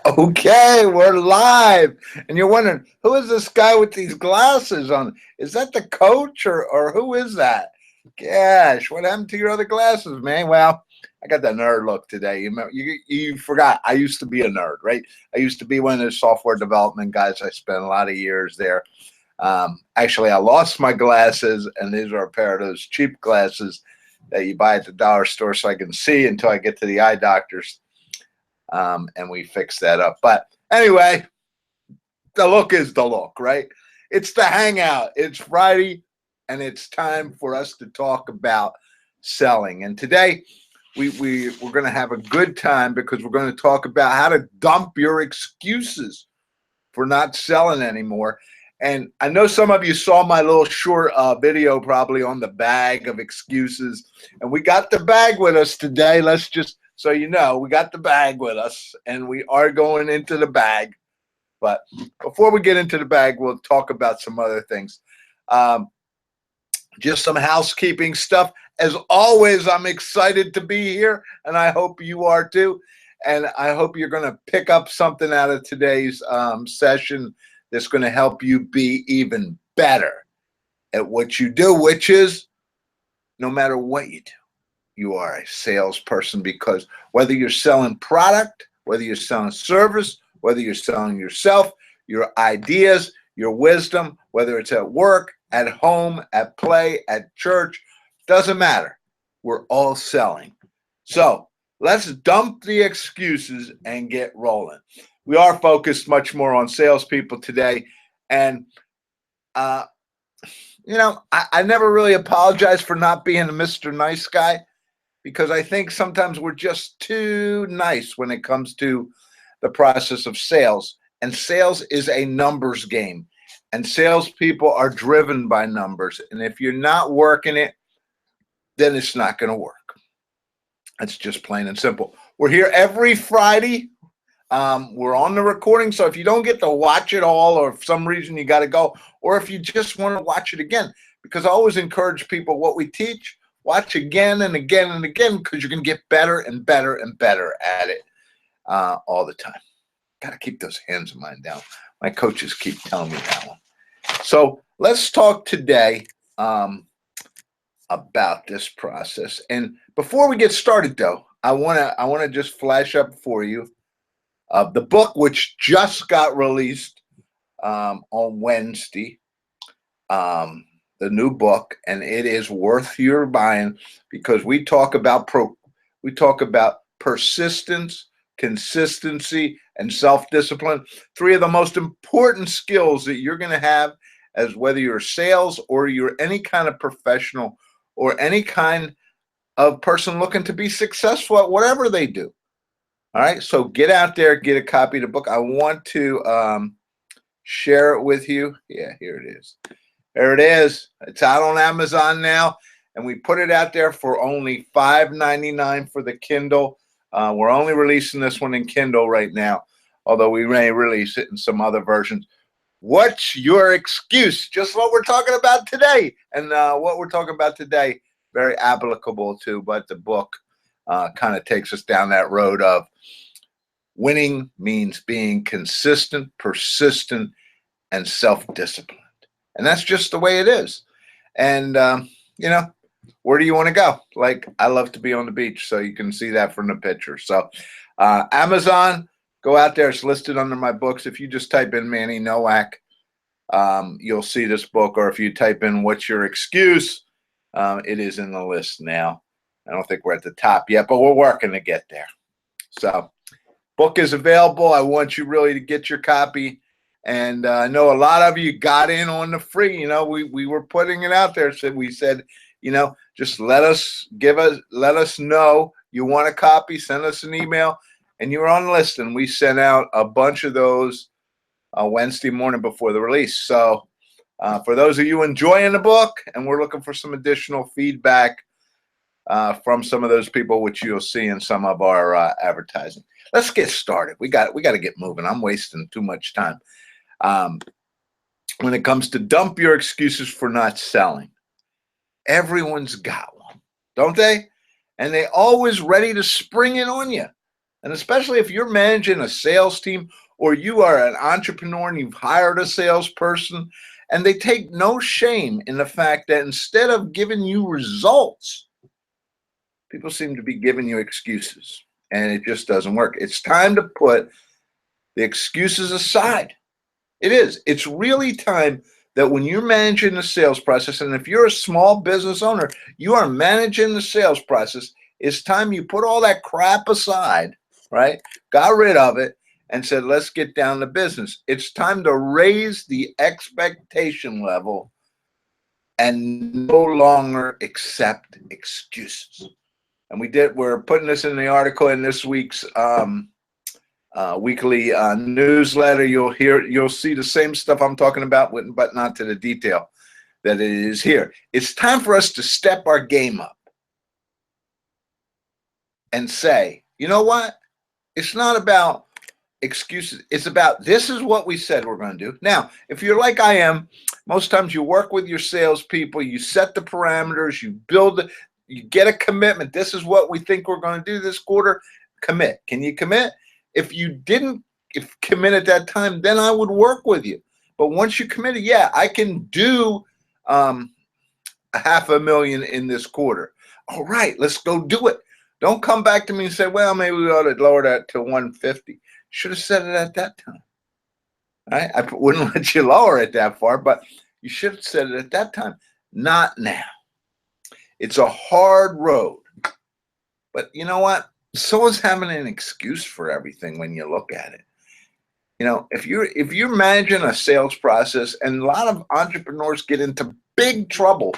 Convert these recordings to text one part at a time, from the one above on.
Okay, we're live. And you're wondering, who is this guy with these glasses on? Is that the coach or who is that? Gosh, what happened to your other glasses, man? Well, I got that nerd look today. You forgot I used to be a nerd, right? I used to be one of those software development guys. I spent a lot of years there. Actually, I lost my glasses, and these are a pair of those cheap glasses that you buy at the dollar store so I can see until I get to the eye doctors, and we fixed that up. But anyway, the look is the look, right? It's the hangout. It's Friday, and it's time for us to talk about selling. And today, we're going to have a good time because we're going to talk about how to dump your excuses for not selling anymore. And I know some of you saw my little short video probably on the bag of excuses. And we got the bag with us today. Let's just so you know, we got the bag with us and we are going into the bag. But before we get into the bag, we'll talk about some other things. Um, just some housekeeping stuff. As always, I'm excited to be here, and I hope you are too. And I hope you're going to pick up something out of today's session that's going to help you be even better at what you do, which is no matter what you do, you are a salesperson, because whether you're selling product, whether you're selling service, whether you're selling yourself, your ideas, your wisdom, whether it's at work, at home, at play, at church, doesn't matter. We're all selling. So let's dump the excuses and get rolling. We are focused much more on salespeople today. And, uh, I never really apologize for not being a Mr. Nice Guy, because I think sometimes we're just too nice when it comes to the process of sales. And sales is a numbers game. And salespeople are driven by numbers. And if you're not working it, then it's not going to work. It's just plain and simple. We're here every Friday. We're on the recording, so if you don't get to watch it all, or if for some reason you got to go, or if you just want to watch it again, because I always encourage people, what we teach, watch again and again and again, because you're going to get better and better and better at it all the time. Got to keep those hands of mine down. My coaches keep telling me that one. So let's talk today about this process. And before we get started, though, I wanna just flash up for you the book, which just got released on Wednesday. The new book, and it is worth your buying, because we talk about persistence, consistency, and self-discipline. Three of the most important skills that you're going to have, as whether you're sales or you're any kind of professional or any kind of person looking to be successful at whatever they do. All right, so get out there, get a copy of the book. I want to share it with you. Yeah, here it is. There it is. It's out on Amazon now, and we put it out there for only $5.99 for the Kindle. We're only releasing this one in Kindle right now, although we may release it in some other versions. What's your excuse? Just what we're talking about today. And what we're talking about today, very applicable to, but the book kind of takes us down that road of winning means being consistent, persistent, and self-disciplined. And that's just the way it is. And, where do you want to go? Like, I love to be on the beach, so you can see that from the picture. So Amazon, go out there. It's listed under my books. If you just type in Manny Nowak, you'll see this book. Or if you type in what's your excuse, it is in the list now. I don't think we're at the top yet, but we're working to get there. So book is available. I want you really to get your copy. And I know a lot of you got in on the free. We were putting it out there. So we said, just let us know you want a copy, send us an email, and you're on the list. And we sent out a bunch of those Wednesday morning before the release. So for those of you enjoying the book, and we're looking for some additional feedback from some of those people, which you'll see in some of our advertising. Let's get started. We got to get moving. I'm wasting too much time. When it comes to dump your excuses for not selling, everyone's got one, don't they? And they always ready to spring it on you. And especially if you're managing a sales team or you are an entrepreneur and you've hired a salesperson, and they take no shame in the fact that instead of giving you results, people seem to be giving you excuses, and it just doesn't work. It's time to put the excuses aside. It is. It's really time that when you're managing the sales process, and if you're a small business owner, you are managing the sales process, it's time you put all that crap aside, right? Got rid of it and said, let's get down to business. It's time to raise the expectation level and no longer accept excuses. And we're putting this in the article in this week's weekly newsletter. You'll see the same stuff I'm talking about, but not to the detail that it is here. It's time for us to step our game up and say, you know what? It's not about excuses. It's about, this is what we said we're going to do. Now, if you're like I am, most times you work with your salespeople, you set the parameters, you build it, you get a commitment. This is what we think we're going to do this quarter. Commit. Can you commit? If you didn't commit at that time, then I would work with you. But once you committed, yeah, I can do $500,000 in this quarter. All right, let's go do it. Don't come back to me and say, well, maybe we ought to lower that to 150. Should have said it at that time. All right? I wouldn't let you lower it that far, but you should have said it at that time. Not now. It's a hard road. But you know what? So is having an excuse for everything when you look at it. You know, if you're managing a sales process, and a lot of entrepreneurs get into big trouble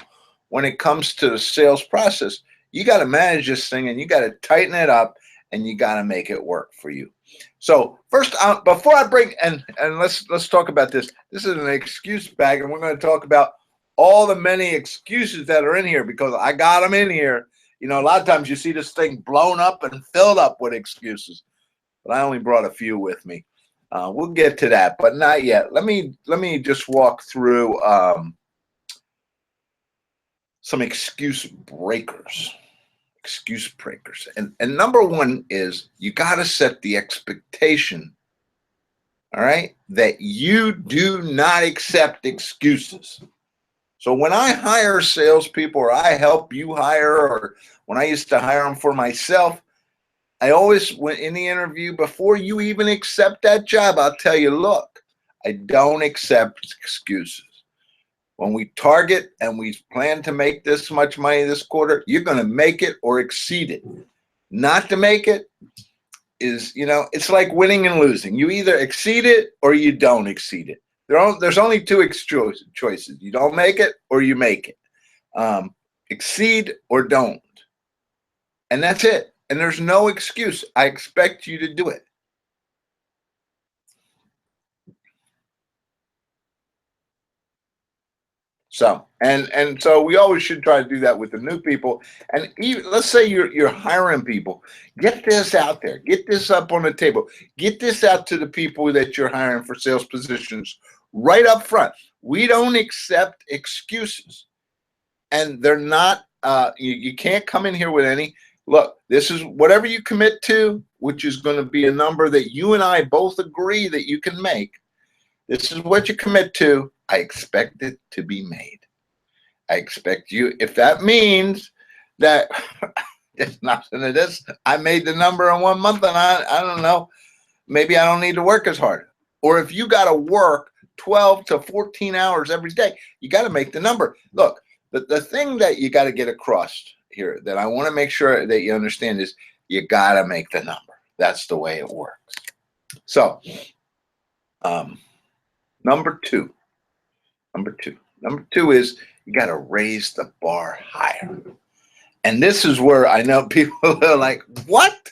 when it comes to the sales process, you got to manage this thing and you got to tighten it up and you got to make it work for you. So first, before I bring and let's talk about this. This is an excuse bag, and we're going to talk about all the many excuses that are in here because I got them in here. You know, a lot of times you see this thing blown up and filled up with excuses, but I only brought a few with me. We'll get to that, but not yet. Let me just walk through some excuse breakers. Excuse breakers. And number one is you got to set the expectation, all right, that you do not accept excuses. So when I hire salespeople or I help you hire, or when I used to hire them for myself, I always went in the interview before you even accept that job. I'll tell you, look, I don't accept excuses. When we target and we plan to make this much money this quarter, you're going to make it or exceed it. Not to make it is, you know, it's like winning and losing. You either exceed it or you don't exceed it. There's only two choices. You don't make it or you make it. Exceed or don't. And that's it. And there's no excuse. I expect you to do it. So, and so we always should try to do that with the new people. And even, let's say you're hiring people, get this out there, get this up on the table, get this out to the people that you're hiring for sales positions right up front. We don't accept excuses, and they're not. You can't come in here with any. Look, this is whatever you commit to, which is going to be a number that you and I both agree that you can make. This is what you commit to. I expect it to be made. I expect you, if that means that there's nothing to this, I made the number in 1 month and I don't know, maybe I don't need to work as hard. Or if you got to work 12 to 14 hours every day, you got to make the number. Look, the thing that you got to get across here that I want to make sure that you understand is you got to make the number. That's the way it works. So, Number two is you got to raise the bar higher. And this is where I know people are like, what?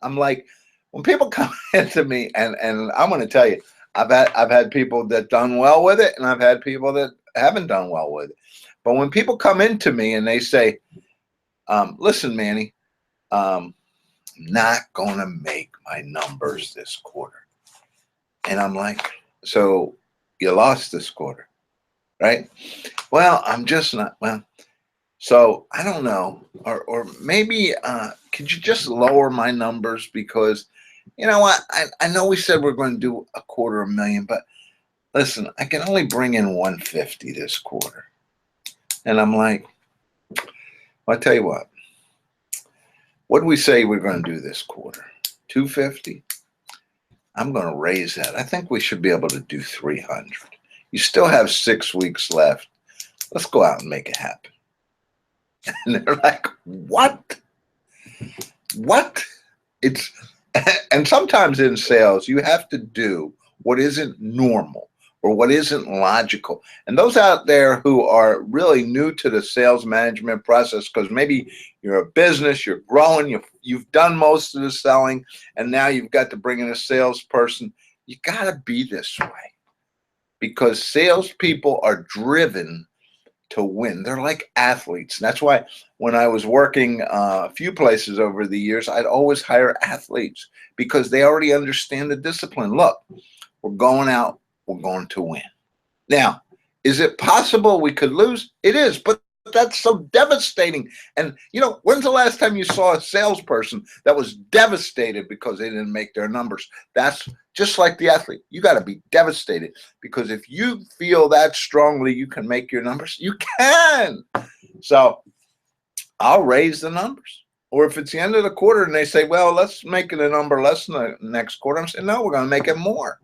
I'm like, when people come into me, and I'm going to tell you, I've had people that done well with it, and I've had people that haven't done well with it. But when people come into me and they say, listen, Manny, I'm not going to make my numbers this quarter. And I'm like, so you lost this quarter, right? Well, I'm just not, well, so I don't know, or maybe could you just lower my numbers? Because you know what? I know we said we're going to do $250,000, but listen, I can only bring in 150 this quarter. And I'm like, well, I tell you what do we say we're going to do this quarter? 250. I'm going to raise that. I think we should be able to do 300. You still have 6 weeks left. Let's go out and make it happen. And they're like, what? What? It's, and sometimes in sales, you have to do what isn't normal or what isn't logical. And those out there who are really new to the sales management process, because maybe you're a business, you're growing, you've done most of the selling, and now you've got to bring in a salesperson, you got to be this way. Because salespeople are driven to win. They're like athletes. And that's why when I was working a few places over the years, I'd always hire athletes because they already understand the discipline. Look, we're going out, we're going to win. Now, is it possible we could lose? It is, but that's so devastating. And, you know, when's the last time you saw a salesperson that was devastated because they didn't make their numbers? That's just like the athlete. You got to be devastated because if you feel that strongly you can make your numbers, you can. So I'll raise the numbers. Or if it's the end of the quarter and they say, well, let's make it a number less than the next quarter, I'm saying, no, we're going to make it more.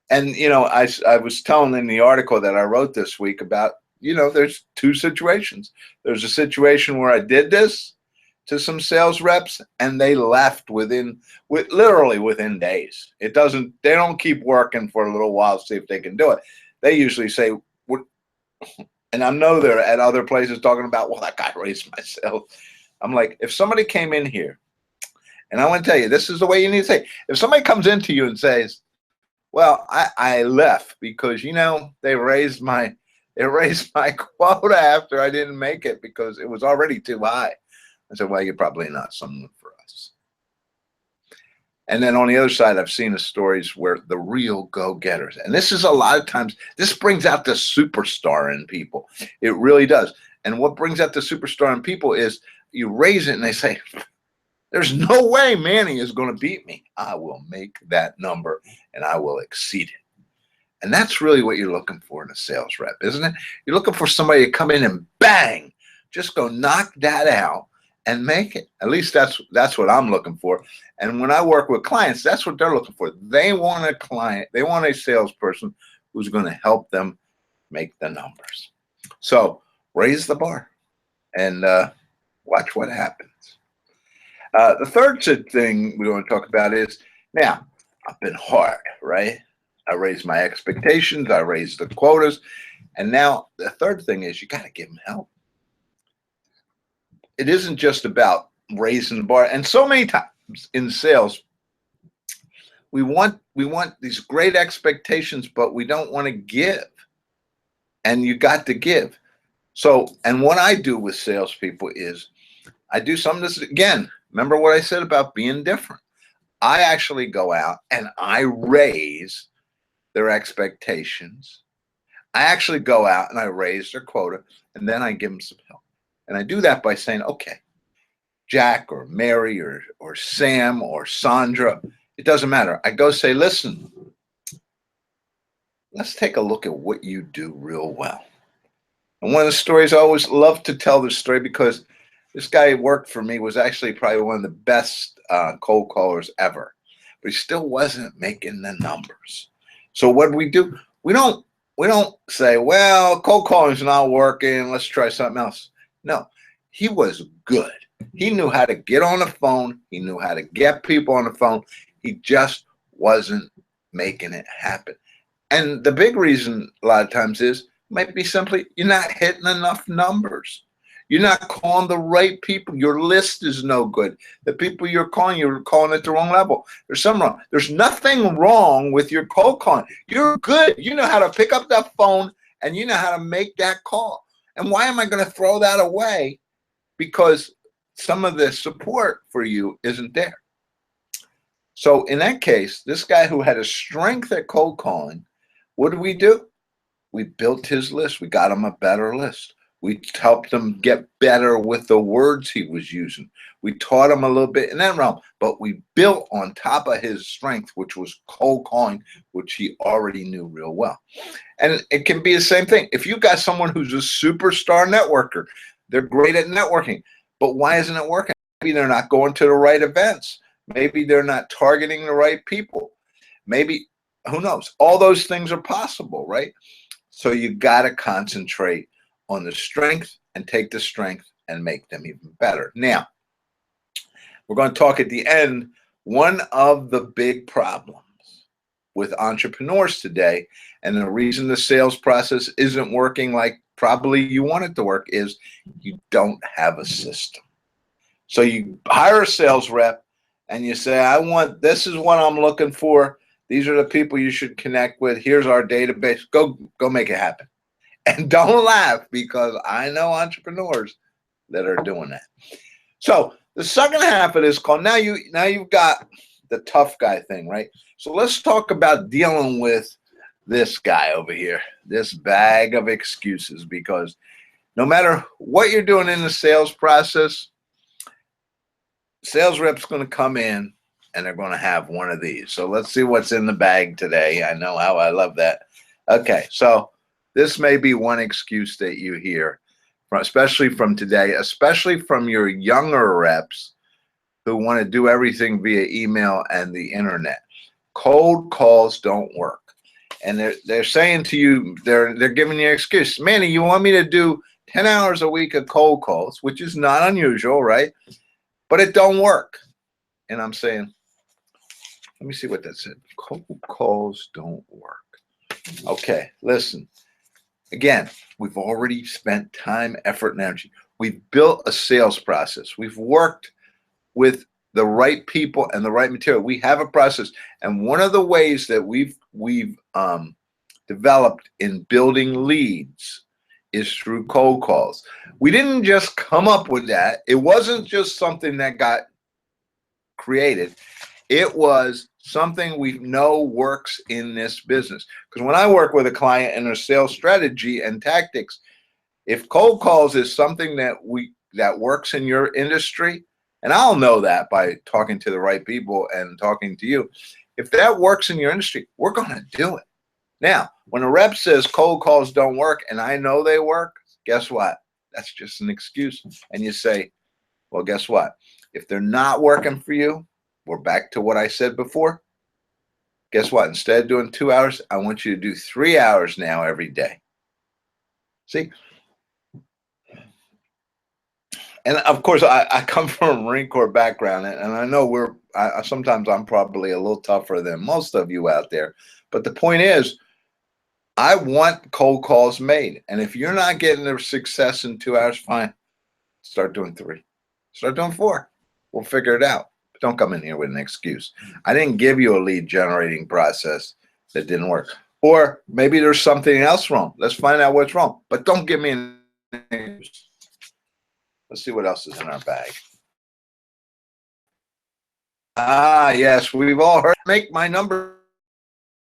And, you know, I was telling in the article that I wrote this week about, you know, there's two situations. There's a situation where I did this to some sales reps and they left literally within days. They don't keep working for a little while to see if they can do it. They usually say, and I know they're at other places talking about, well, that guy raised my sales. I'm like, if somebody came in here, and I want to tell you, this is the way you need to say, if somebody comes into you and says, well, I left because, you know, they raised my quota after I didn't make it because it was already too high. I said, well, you're probably not someone for us. And then on the other side, I've seen the stories where the real go-getters, and this is a lot of times, this brings out the superstar in people. It really does. And what brings out the superstar in people is you raise it and they say, there's no way Manny is going to beat me. I will make that number and I will exceed it. And that's really what you're looking for in a sales rep, isn't it? You're looking for somebody to come in and bang, just go knock that out and make it. At least that's what I'm looking for. And when I work with clients, that's what they're looking for. They want a client, they want a salesperson who's going to help them make the numbers. So raise the bar and watch what happens. The third thing we want to talk about is, now, I've been hard, right? I raised my expectations, I raised the quotas, and now the third thing is you got to give them help. It isn't just about raising the bar. And so many times in sales, we want these great expectations, but we don't want to give. And you got to give. So, and what I do with salespeople is I do some of this again. Remember what I said about being different. I actually go out and I raise their expectations. I actually go out and I raise their quota, and then I give them some help. And I do that by saying, okay, Jack or Mary or Sam or Sandra, it doesn't matter. I go say, listen, let's take a look at what you do real well. And one of the stories I always love to tell this story because this guy who worked for me was actually probably one of the best cold callers ever, but he still wasn't making the numbers. So what do? We don't say, well, cold calling's not working, let's try something else. No, he was good. He knew how to get on the phone. He knew how to get people on the phone. He just wasn't making it happen. And the big reason a lot of times is might be simply you're not hitting enough numbers. You're not calling the right people. Your list is no good. The people you're calling at the wrong level. There's something wrong. There's nothing wrong with your cold calling. You're good. You know how to pick up that phone and you know how to make that call. And why am I going to throw that away? Because some of the support for you isn't there. So in that case, this guy who had a strength at cold calling, what do? We built his list. We got him a better list. We helped him get better with the words he was using. We taught him a little bit in that realm, but we built on top of his strength, which was cold calling, which he already knew real well. And it can be the same thing. If you've got someone who's a superstar networker, they're great at networking, but why isn't it working? Maybe they're not going to the right events. Maybe they're not targeting the right people. Maybe, who knows? All those things are possible, right? So you got to concentrate on the strength and take the strength and make them even better. Now, we're going to talk at the end. One of the big problems with entrepreneurs today, and the reason the sales process isn't working like probably you want it to work, is you don't have a system. So you hire a sales rep and you say, this is what I'm looking for. These are the people you should connect with. Here's our database. Go make it happen. And don't laugh, because I know entrepreneurs that are doing that. So the second half of this call, now you've got the tough guy thing, right? So let's talk about dealing with this guy over here, this bag of excuses, because no matter what you're doing in the sales process, sales rep's going to come in and they're going to have one of these. So let's see what's in the bag today. I know how I love that. Okay, so this may be one excuse that you hear, especially from today, especially from your younger reps who want to do everything via email and the internet. Cold calls don't work. And they're saying to you, they're giving you an excuse. Manny, you want me to do 10 hours a week of cold calls, which is not unusual, right? But it don't work. And I'm saying, let me see what that said. Cold calls don't work. Okay, listen. Again, we've already spent time, effort, and energy. We've built a sales process. We've worked with the right people and the right material. We have a process. And one of the ways that we've developed in building leads is through cold calls. We didn't just come up with that. It wasn't just something that got created. It was something we know works in this business. Because when I work with a client in their sales strategy and tactics, if cold calls is something that works in your industry, and I'll know that by talking to the right people and talking to you, if that works in your industry, we're going to do it. Now, when a rep says cold calls don't work and I know they work, guess what? That's just an excuse. And you say, well, guess what? If they're not working for you, we're back to what I said before. Guess what? Instead of doing 2 hours, I want you to do 3 hours now every day. See? And of course, I come from a Marine Corps background, and I know sometimes I'm probably a little tougher than most of you out there. But the point is, I want cold calls made. And if you're not getting the success in 2 hours, fine. Start doing 3. Start doing 4. We'll figure it out. But don't come in here with an excuse. I didn't give you a lead generating process that didn't work. Or maybe there's something else wrong. Let's find out what's wrong. But don't give me an excuse. Let's see what else is in our bag. Yes, we've all heard make my numbers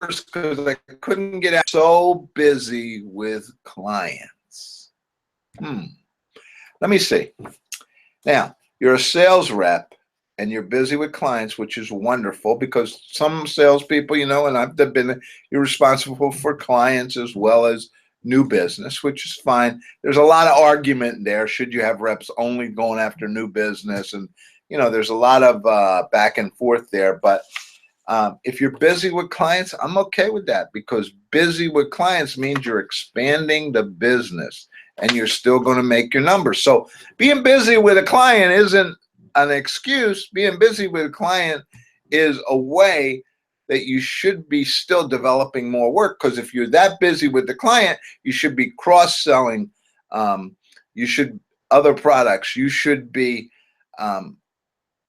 because I couldn't get out. So busy with clients. Let me see. Now, you're a sales rep and you're busy with clients, which is wonderful because some salespeople, and I've been, you're responsible for clients as well as new business, which is fine. There's a lot of argument there. Should you have reps only going after new business? And, there's a lot of back and forth there. But if you're busy with clients, I'm okay with that because busy with clients means you're expanding the business and you're still going to make your numbers. So being busy with a client isn't an excuse. Being busy with a client is a way that you should be still developing more work, because if you're that busy with the client, you should be cross-selling. You should other products. You should be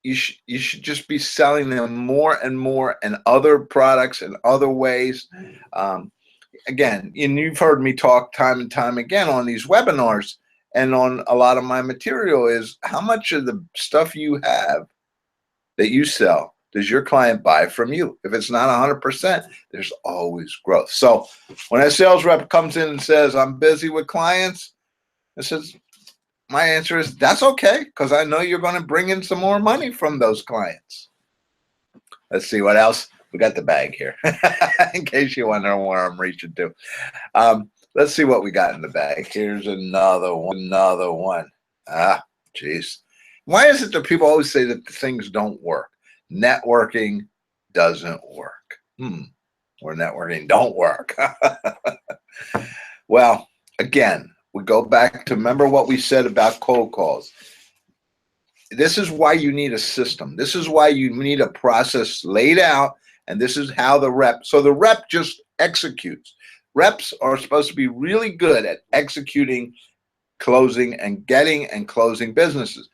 you should just be selling them more and more and other products and other ways. Again, and you've heard me talk time and time again on these webinars and on a lot of my material is how much of the stuff you have that you sell does your client buy from you? If it's not 100%, there's always growth. So when a sales rep comes in and says, I'm busy with clients, This is my answer is that's okay because I know you're going to bring in some more money from those clients. Let's see what else. We got the bag here in case you wonder where I'm reaching to. Let's see what we got in the bag. Here's another one. Another one. Ah, jeez. Why is it that people always say that things don't work? Networking doesn't work. Or networking don't work. Well, again, we go back to remember what we said about cold calls. This is why you need a system. This is why you need a process laid out, and this is how the rep. So the rep just executes. Reps are supposed to be really good at executing, closing, and getting and closing businesses.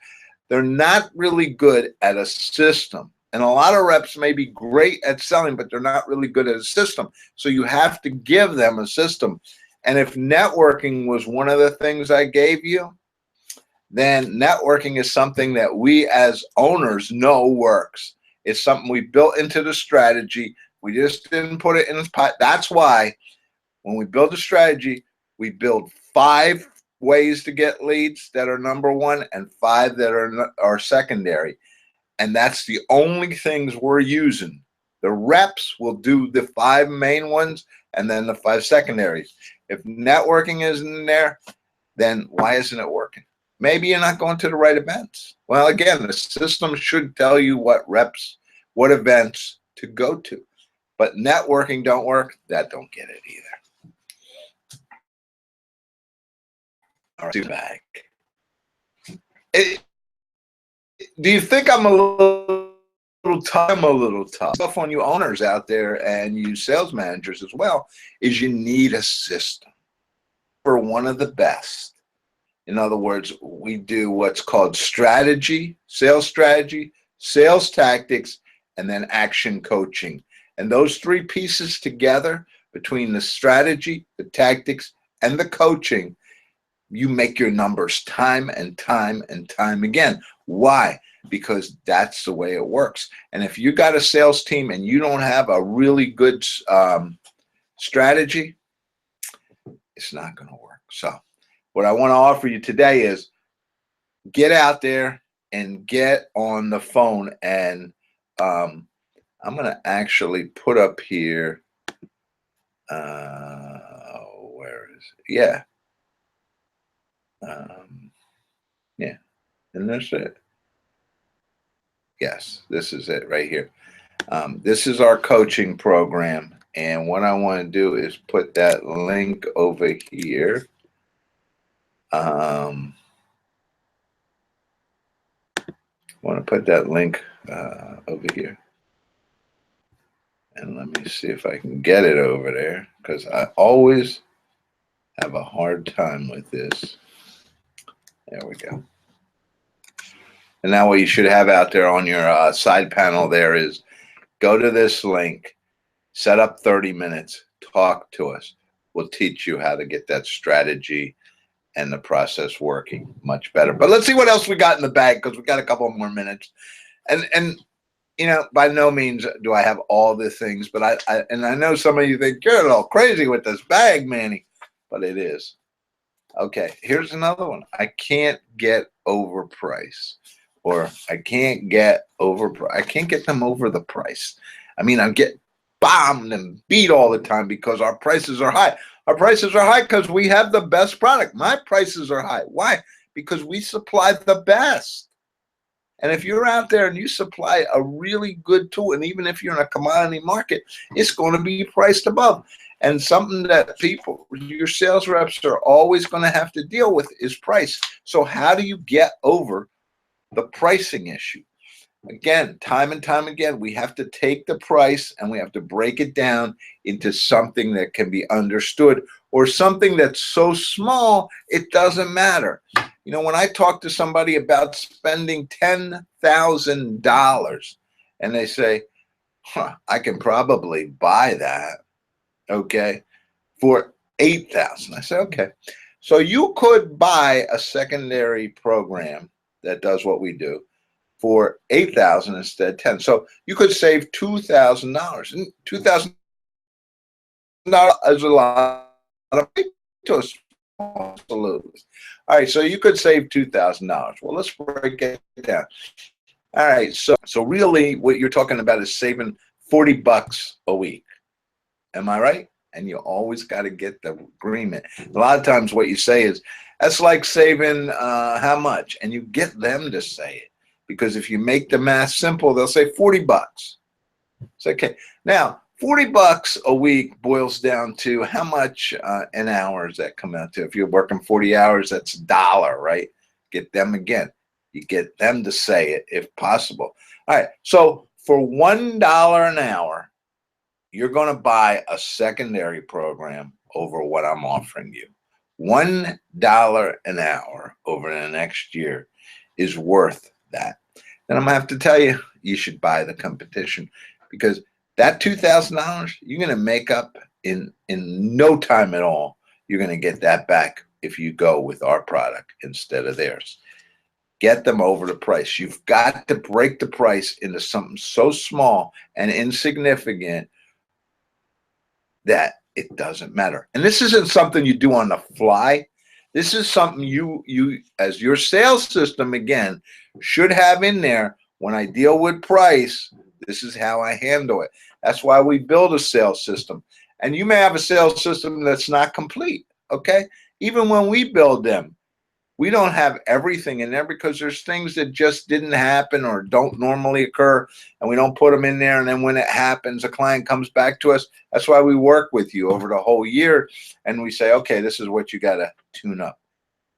They're not really good at a system. And a lot of reps may be great at selling, but they're not really good at a system. So you have to give them a system. And if networking was one of the things I gave you, then networking is something that we as owners know works. It's something we built into the strategy. We just didn't put it in the pot. That's why when we build a strategy, we build 5 ways to get leads that are number one and 5 that are secondary. And that's the only things we're using. The reps will do the 5 main ones and then the 5 secondaries. If networking isn't in there, then why isn't it working? Maybe you're not going to the right events. Well, again, the system should tell you what reps, what events to go to. But networking don't work, that don't get it either. All right, back. Do you think I'm a little tough? I'm a little tough. Stuff on you owners out there and you sales managers as well is you need a system. For one of the best. In other words, we do what's called strategy, sales tactics, and then action coaching. And those 3 pieces together, between the strategy, the tactics, and the coaching, you make your numbers time and time and time again. Why? Because that's the way it works. And if you got a sales team and you don't have a really good strategy, it's not going to work. So what I want to offer you today is get out there and get on the phone. And I'm going to actually put up here, where is it? Yeah. Yeah. And that's it. Yes, this is it right here. This is our coaching program. And what I want to do is put that link over here. I want to put that link over here. And let me see if I can get it over there, because I always have a hard time with this. There we go. And now what you should have out there on your side panel there is go to this link, set up 30 minutes, talk to us. We'll teach you how to get that strategy and the process working much better. But let's see what else we got in the bag, because we got a couple more minutes. And you know, by no means do I have all the things, but I know some of you think you're a little crazy with this bag, Manny, but it is. Okay, here's another one. I can't get overpriced, or I can't get them over the price. I mean, I get bombed and beat all the time because our prices are high. Our prices are high because we have the best product. My prices are high. Why? Because we supply the best. And if you're out there and you supply a really good tool, and even if you're in a commodity market, it's going to be priced above. And something that your sales reps are always going to have to deal with is price. So how do you get over the pricing issue? Again, time and time again, we have to take the price and we have to break it down into something that can be understood, or something that's so small it doesn't matter. You know, when I talk to somebody about spending $10,000 and they say, I can probably buy that, okay, for $8,000. I say, okay. So you could buy a secondary program that does what we do for $8,000 instead of $10,000. So you could save $2,000. And $2,000 is a lot of money to us. Absolutely. All right, so you could save $2,000. Well, let's break it down. All right, so really what you're talking about is saving $40 a week. Am I right? And you always got to get the agreement. A lot of times what you say is, that's like saving how much? And you get them to say it. Because if you make the math simple, they'll say $40. It's okay. Now, $40 a week boils down to how much an hour does that come out to? If you're working 40 hours, that's $1, right? Get them again. You get them to say it if possible. All right. So for $1 an hour, you're going to buy a secondary program over what I'm offering you. $1 an hour over the next year is worth that. And I'm going to have to tell you, you should buy the competition, because that $2,000 you're going to make up in no time at all. You're going to get that back if you go with our product instead of theirs. Get them over the price. You've got to break the price into something so small and insignificant that it doesn't matter. And this isn't something you do on the fly. This is something you as your sales system, again, should have in there. When I deal with price, this is how I handle it. That's why we build a sales system. And you may have a sales system that's not complete, okay? Even when we build them, we don't have everything in there because there's things that just didn't happen or don't normally occur, and we don't put them in there. And then when it happens, a client comes back to us. That's why we work with you over the whole year, and we say, okay, this is what you got to tune up.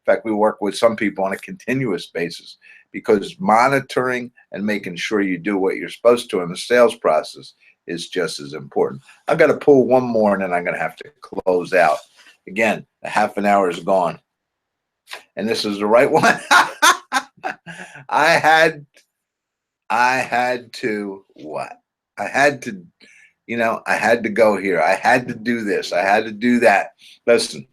In fact, we work with some people on a continuous basis, because monitoring and making sure you do what you're supposed to in the sales process is just as important. I've got to pull one more, and then I'm going to have to close out. Again, a half an hour is gone. And this is the right one. I had to what? I had to go here. I had to do this. I had to do that. Listen,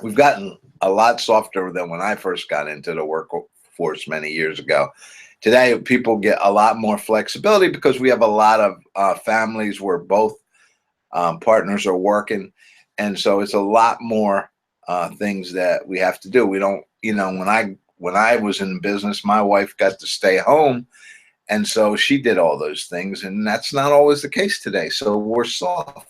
we've gotten a lot softer than when I first got into the workforce many years ago. Today, people get a lot more flexibility because we have a lot of families where both partners are working. And so it's a lot more things that we have to do. We don't, when I was in business, my wife got to stay home, and so she did all those things, and that's not always the case today. So we're soft.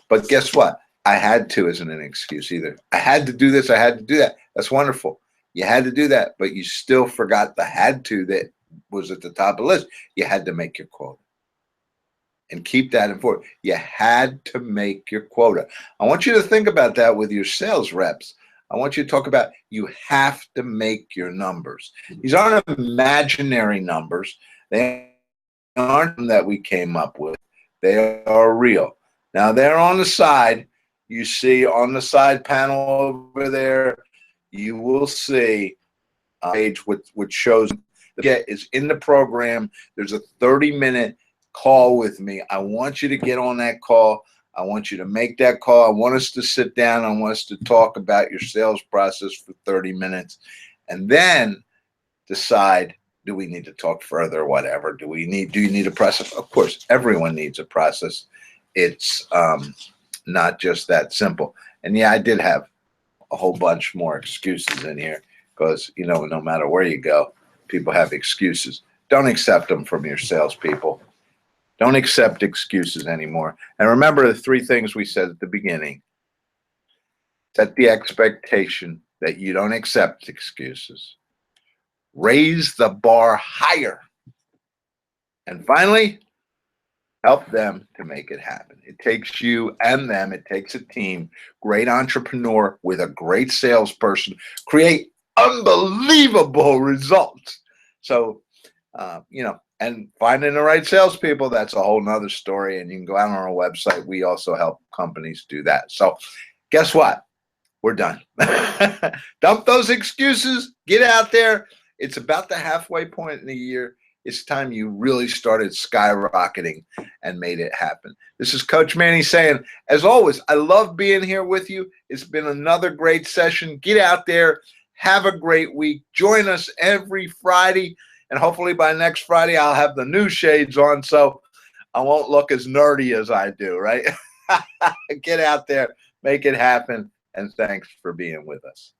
But guess what? I had to isn't an excuse either. I had to do this. I had to do that. That's wonderful. You had to do that, but you still forgot the had to that was at the top of the list. You had to make your quota. And keep that important. You had to make your quota. I want you to think about that with your sales reps. I want you to talk about, you have to make your numbers. These aren't imaginary numbers. They aren't that we came up with. They are real. Now, they're on the side. You see on the side panel over there, you will see a page which shows is in the program. There's a 30-minute call with me. I want you to get on that call. I want you to make that call. I want us to sit down. I want us to talk about your sales process for 30 minutes, and then decide, do we need to talk further or whatever? Do you need a process? Of course, everyone needs a process. It's not just that simple. And yeah, I did have a whole bunch more excuses in here because, no matter where you go, people have excuses. Don't accept them from your salespeople. Don't accept excuses anymore. And remember the 3 things we said at the beginning. Set the expectation that you don't accept excuses. Raise the bar higher. And finally, help them to make it happen. It takes you and them. It takes a team. Great entrepreneur with a great salesperson. Create unbelievable results. So, and finding the right salespeople, that's a whole nother story. And you can go out on our website. We also help companies do that. So guess what? We're done. Dump those excuses. Get out there. It's about the halfway point in the year. It's time you really started skyrocketing and made it happen. This is Coach Manny saying, as always, I love being here with you. It's been another great session. Get out there. Have a great week. Join us every Friday. And hopefully by next Friday, I'll have the new shades on so I won't look as nerdy as I do, right? Get out there. Make it happen. and thanks for being with us.